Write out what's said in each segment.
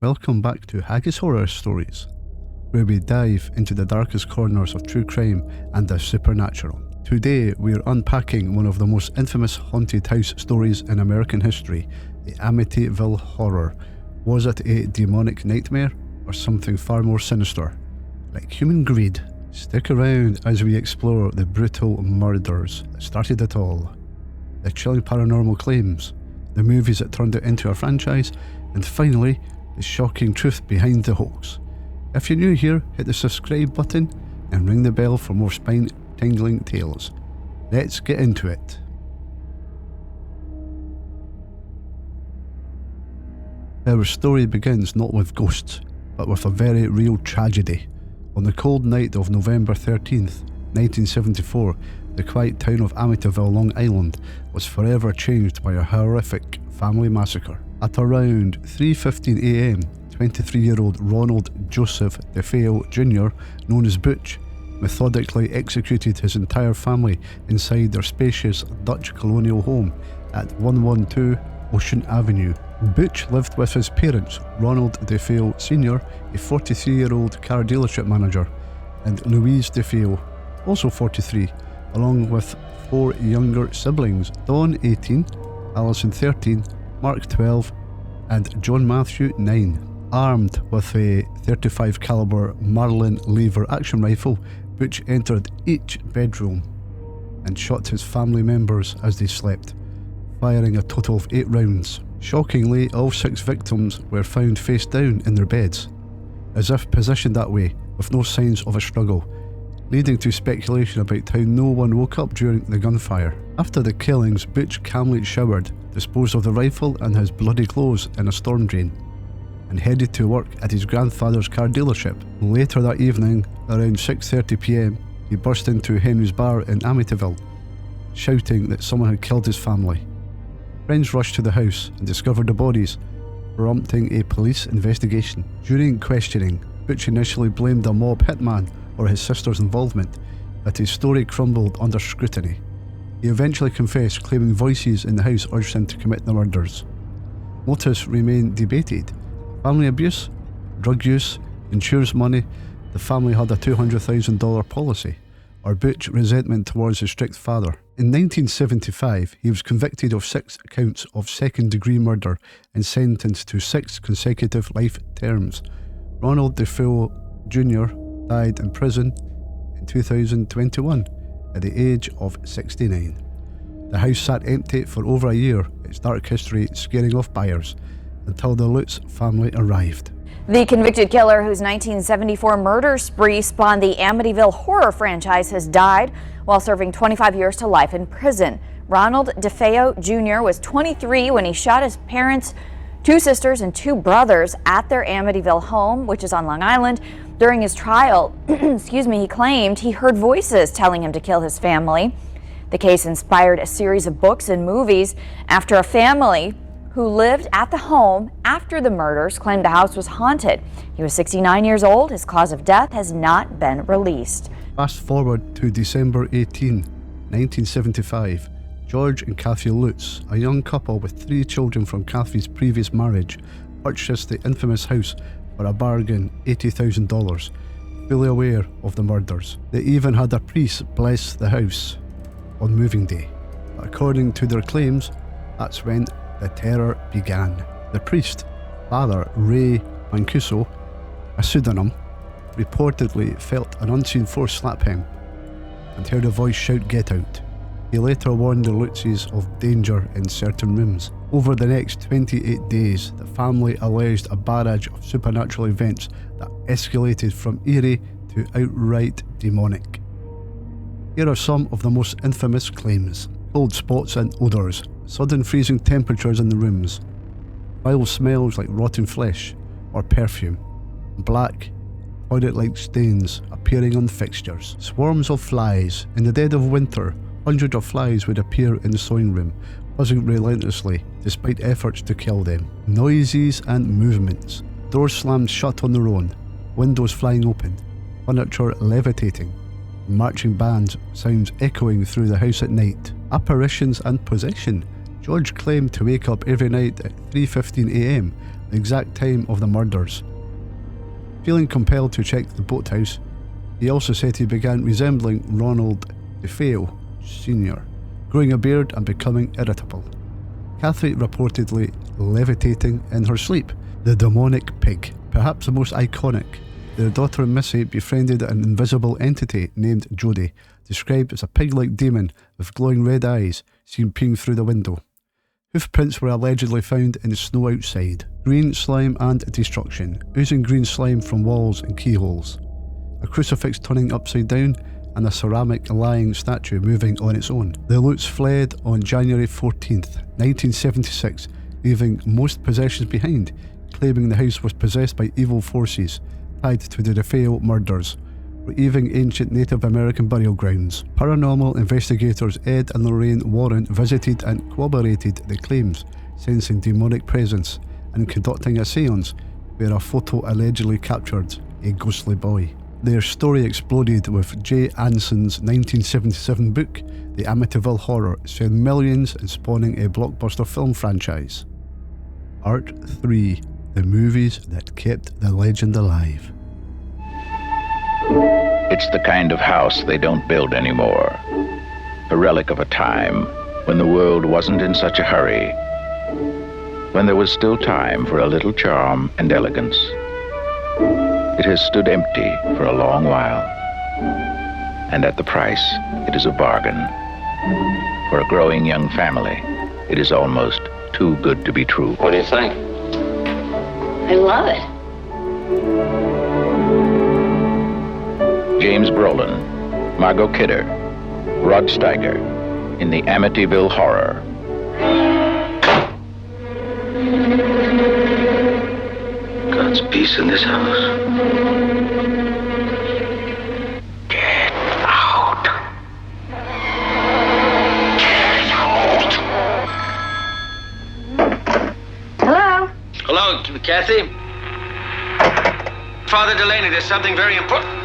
Welcome back to Haggis Horror Stories, where we dive into the darkest corners of true crime and the supernatural. Today we're unpacking one of the most infamous haunted house stories in American history, the Amityville Horror. Was it a demonic nightmare or something far more sinister? Like human greed, stick around as we explore the brutal murders that started it all, the chilling paranormal claims, the movies that turned it into a franchise, and finally, the shocking truth behind the hoax. If you're new here, hit the subscribe button and ring the bell for more spine-tingling tales. Let's get into it. Our story begins not with ghosts, but with a very real tragedy. On the cold night of November 13th, 1974, the quiet town of Amityville, Long Island, was forever changed by a horrific family massacre. At around 3:15 a.m, 23-year-old Ronald Joseph DeFeo Jr., known as Butch, methodically executed his entire family inside their spacious Dutch colonial home at 112 Ocean Avenue. Butch lived with his parents, Ronald DeFeo Sr., a 43-year-old car dealership manager, and Louise DeFeo, also 43, along with 4 younger siblings, Dawn 18, Allison 13, Mark 12, and John Matthew 9. Armed with a .35 caliber Marlin lever action rifle, Butch entered each bedroom and shot his family members as they slept, firing a total of 8 rounds. Shockingly, all 6 victims were found face down in their beds, as if positioned that way, with no signs of a struggle, leading to speculation about how no one woke up during the gunfire. After the killings, Butch calmly showered, disposed of the rifle and his bloody clothes in a storm drain, and headed to work at his grandfather's car dealership. Later that evening, around 6:30 p.m, he burst into Henry's bar in Amityville, shouting that someone had killed his family. Friends rushed to the house and discovered the bodies, prompting a police investigation. During questioning, Butch initially blamed a mob hitman or his sister's involvement, but his story crumbled under scrutiny. He eventually confessed, claiming voices in the house urged him to commit the murders. Motives remain debated. Family abuse, drug use, insurance money, the family had a $200,000 policy, or Butch resentment towards his strict father. In 1975, he was convicted of 6 counts of second-degree murder and sentenced to 6 consecutive life terms. Ronald DeFeo Jr. died in prison in 2021 at the age of 69. The house sat empty for over a year, its dark history scaring off buyers, until the Lutz family arrived. The convicted killer whose 1974 murder spree spawned the Amityville Horror franchise has died while serving 25 years to life in prison. Ronald DeFeo Jr. was 23 when he shot his parents, 2 sisters and 2 brothers at their Amityville home, which is on Long Island. During his trial, he claimed he heard voices telling him to kill his family. The case inspired a series of books and movies after a family who lived at the home after the murders claimed the house was haunted. He was 69 years old. His cause of death has not been released. Fast forward to December 18, 1975. George and Kathy Lutz, a young couple with 3 children from Kathy's previous marriage, purchased the infamous house for a bargain $80,000, fully aware of the murders. They even had a priest bless the house on moving day. But according to their claims, that's when the terror began. The priest, Father Ray Mancuso, a pseudonym, reportedly felt an unseen force slap him and heard a voice shout, "Get out." He later warned the Lutzes of danger in certain rooms. Over the next 28 days, the family alleged a barrage of supernatural events that escalated from eerie to outright demonic. Here are some of the most infamous claims. Cold spots and odours, sudden freezing temperatures in the rooms, foul smells like rotten flesh or perfume, black, toilet-like stains appearing on fixtures, swarms of flies. In the dead of winter, hundreds of flies would appear in the sewing room, buzzing relentlessly despite efforts to kill them. Noises and movements, doors slammed shut on their own, windows flying open, furniture levitating, marching band sounds echoing through the house at night. Apparitions and possession, George claimed to wake up every night at 3:15 a.m, the exact time of the murders. Feeling compelled to check the boathouse, he also said he began resembling Ronald DeFeo Sr., growing a beard and becoming irritable. Kathy reportedly levitating in her sleep. The demonic pig, perhaps the most iconic. Their daughter Missy befriended an invisible entity named Jody, described as a pig-like demon with glowing red eyes seen peering through the window. Hoofprints were allegedly found in the snow outside. Green slime and destruction, oozing green slime from walls and keyholes. A crucifix turning upside down and a ceramic lying statue moving on its own. The Lutz fled on January 14th, 1976, leaving most possessions behind, claiming the house was possessed by evil forces tied to the DeFeo murders, retrieving ancient Native American burial grounds. Paranormal investigators Ed and Lorraine Warren visited and corroborated the claims, sensing demonic presence and conducting a seance where a photo allegedly captured a ghostly boy. Their story exploded with Jay Anson's 1977 book, The Amityville Horror, selling millions and spawning a blockbuster film franchise. Art 3. The movies that kept the legend alive. It's the kind of house they don't build anymore. A relic of a time when the world wasn't in such a hurry, when there was still time for a little charm and elegance. It has stood empty for a long while, and at the price, it is a bargain. For a growing young family, it is almost too good to be true. What do you think? I love it. James Brolin, Margot Kidder, Rod Steiger in the Amityville Horror. God's peace in this house. Get out. Get out. Hello? Hello, Kathy? Father Delaney, there's something very important.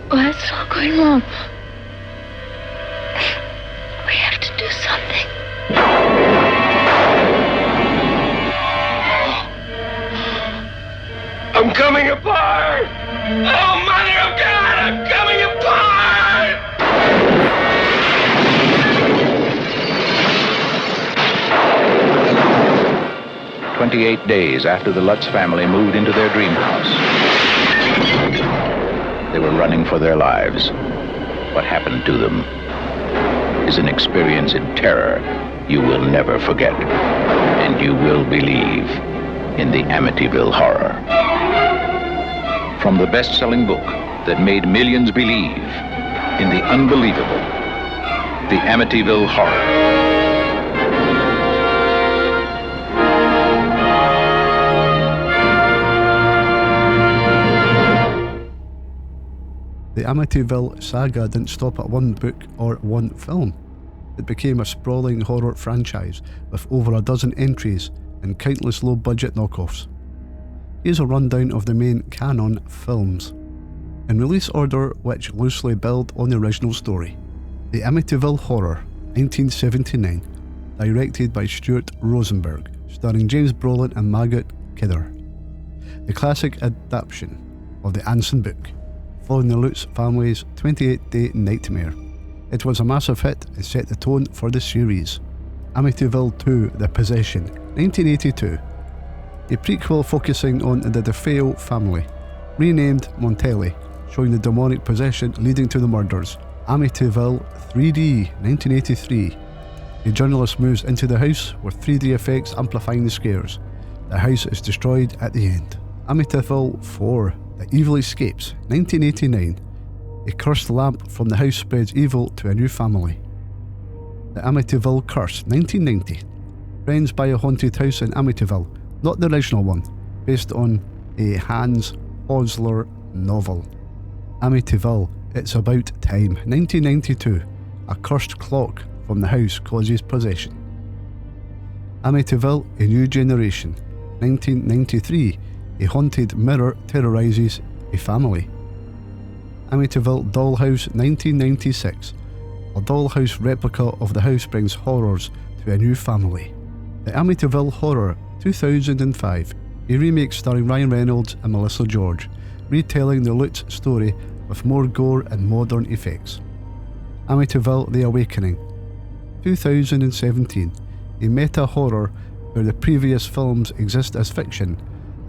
What's all going wrong? We have to do something. I'm coming apart! Oh, Mother of God, I'm coming apart! 28 days after the Lutz family moved into their dream house, they were running for their lives. What happened to them is an experience in terror you will never forget, and you will believe in the Amityville Horror. From the best-selling book that made millions believe in the unbelievable, the Amityville Horror. The Amityville saga didn't stop at one book or one film. It became a sprawling horror franchise with over a dozen entries and countless low-budget knockoffs. Here's a rundown of the main canon films, in release order which loosely build on the original story. The Amityville Horror, 1979, directed by Stuart Rosenberg, starring James Brolin and Margot Kidder. The classic adaptation of the Anson book, following the Lutz family's 28-day nightmare. It was a massive hit and set the tone for the series. Amityville 2: The Possession, 1982. A prequel focusing on the DeFeo family, renamed Montelli, showing the demonic possession leading to the murders. Amityville 3D, 1983. A journalist moves into the house with 3D effects amplifying the scares. The house is destroyed at the end. Amityville 4: The Evil Escapes, 1989. A cursed lamp from the house spreads evil to a new family. The Amityville Curse, 1990. Friends buy a haunted house in Amityville, not the original one, based on a Hans Hosler novel. Amityville, It's About Time, 1992. A cursed clock from the house causes possession. Amityville, A New Generation, 1993. A haunted mirror terrorizes a family. Amityville Dollhouse, 1996. A dollhouse replica of the house brings horrors to a new family. The Amityville Horror, 2005. A remake starring Ryan Reynolds and Melissa George, retelling the Lutz story with more gore and modern effects. Amityville The Awakening, 2017. A meta-horror where the previous films exist as fiction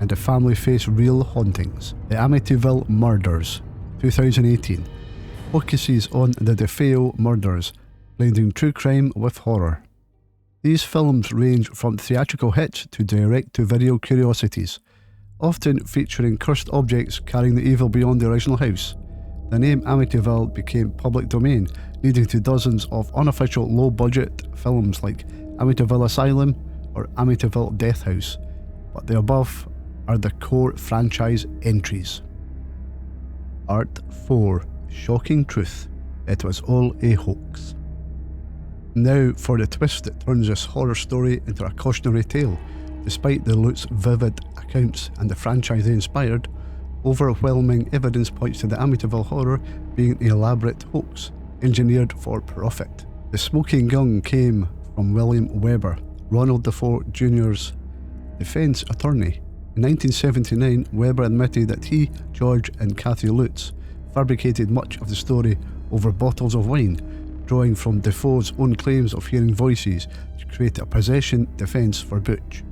and the family face real hauntings. The Amityville Murders, 2018. Focuses on the DeFeo murders, blending true crime with horror. These films range from theatrical hits to direct-to-video curiosities, often featuring cursed objects carrying the evil beyond the original house. The name Amityville became public domain, leading to dozens of unofficial low-budget films like Amityville Asylum or Amityville Death House, but the above are the core franchise entries. Art 4. Shocking Truth. It was all a hoax. Now for the twist that turns this horror story into a cautionary tale. Despite the Lutz vivid accounts and the franchise they inspired, overwhelming evidence points to the Amityville Horror being an elaborate hoax, engineered for profit. The smoking gun came from William Weber, Ronald DeFeo Jr.'s defense attorney. In 1979, Weber admitted that he, George and Kathy Lutz fabricated much of the story over bottles of wine, drawing from DeFeo's own claims of hearing voices to create a possession defense for Butch.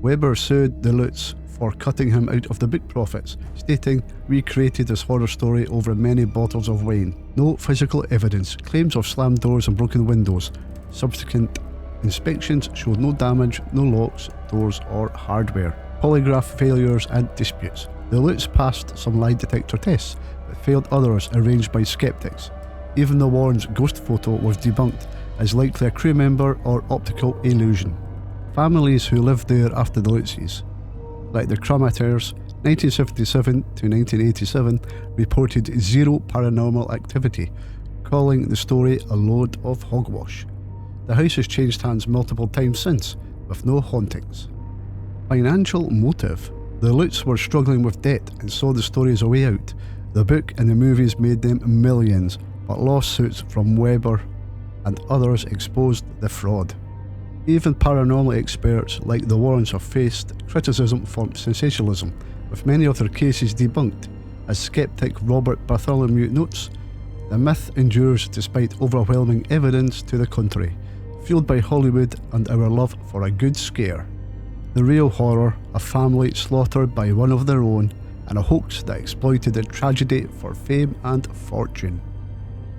Weber sued the Lutz for cutting him out of the book profits, stating, "We created this horror story over many bottles of wine." No physical evidence, claims of slammed doors and broken windows. Subsequent inspections showed no damage, no locks, doors or hardware. Polygraph failures and disputes. The Lutz passed some lie detector tests, but failed others arranged by skeptics. Even the Warrens' ghost photo was debunked as likely a crew member or optical illusion. Families who lived there after the Lutzes, like the Crumaters, 1977 to 1987, reported zero paranormal activity, calling the story a load of hogwash. The house has changed hands multiple times since, with no hauntings. Financial motive. The Lutz were struggling with debt and saw the story as a way out. The book and the movies made them millions, but lawsuits from Weber and others exposed the fraud. Even paranormal experts like the Warrens have faced criticism for sensationalism, with many of their cases debunked. As skeptic Robert Bartholomew notes, the myth endures despite overwhelming evidence to the contrary, fueled by Hollywood and our love for a good scare. The real horror, a family slaughtered by one of their own, and a hoax that exploited the tragedy for fame and fortune.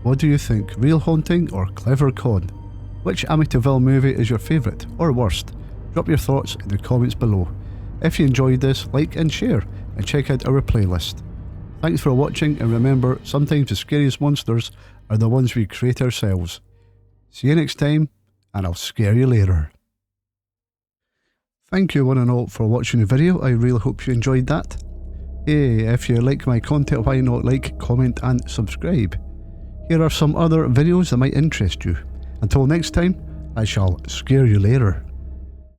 What do you think, real haunting or clever con? Which Amityville movie is your favourite or worst? Drop your thoughts in the comments below. If you enjoyed this, like and share, and check out our playlist. Thanks for watching, and remember, sometimes the scariest monsters are the ones we create ourselves. See you next time, and I'll scare you later. Thank you one and all for watching the video. I really hope you enjoyed that. Hey, if you like my content, why not like, comment and subscribe? Here are some other videos that might interest you. Until next time, I shall scare you later.